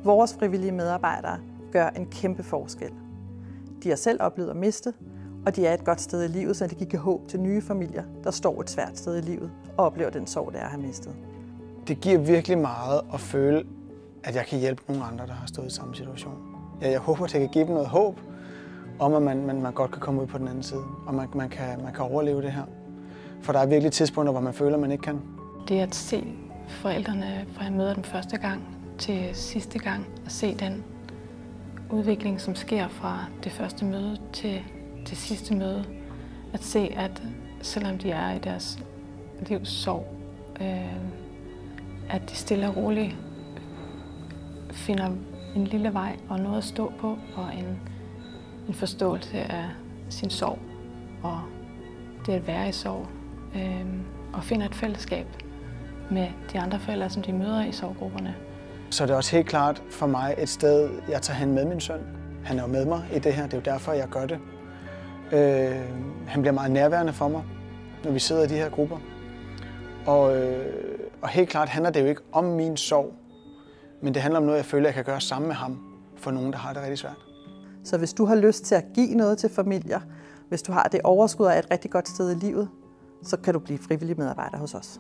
Vores frivillige medarbejdere gør en kæmpe forskel. De har selv oplevet at miste, og de er et godt sted i livet, så de kan give håb til nye familier, der står et svært sted i livet og oplever den sorg, det er at have mistet. Det giver virkelig meget at føle, at jeg kan hjælpe nogle andre, der har stået i samme situation. Jeg håber, det kan give dem noget håb om, at man godt kan komme ud på den anden side, og man kan overleve det her. For der er virkelig tidspunkter, hvor man føler, at man ikke kan. Det at se forældrene, fra jeg møder dem første gang til sidste gang, at se den udvikling, som sker fra det første møde til det sidste møde. At se, at selvom de er i deres livs sorg, at de stille og roligt finder en lille vej og noget at stå på, og en forståelse af sin sorg og det at være i sorg, og finder et fællesskab med de andre forældre, som de møder i sorggrupperne. Så det er også helt klart for mig et sted, jeg tager hen med min søn. Han er jo med mig i det her, det er jo derfor, jeg gør det. Han bliver meget nærværende for mig, når vi sidder i de her grupper. Og helt klart handler det jo ikke om min sorg, men det handler om noget, jeg føler, jeg kan gøre sammen med ham for nogen, der har det rigtig svært. Så hvis du har lyst til at give noget til familier, hvis du har det overskud af et rigtig godt sted i livet, så kan du blive frivillig medarbejder hos os.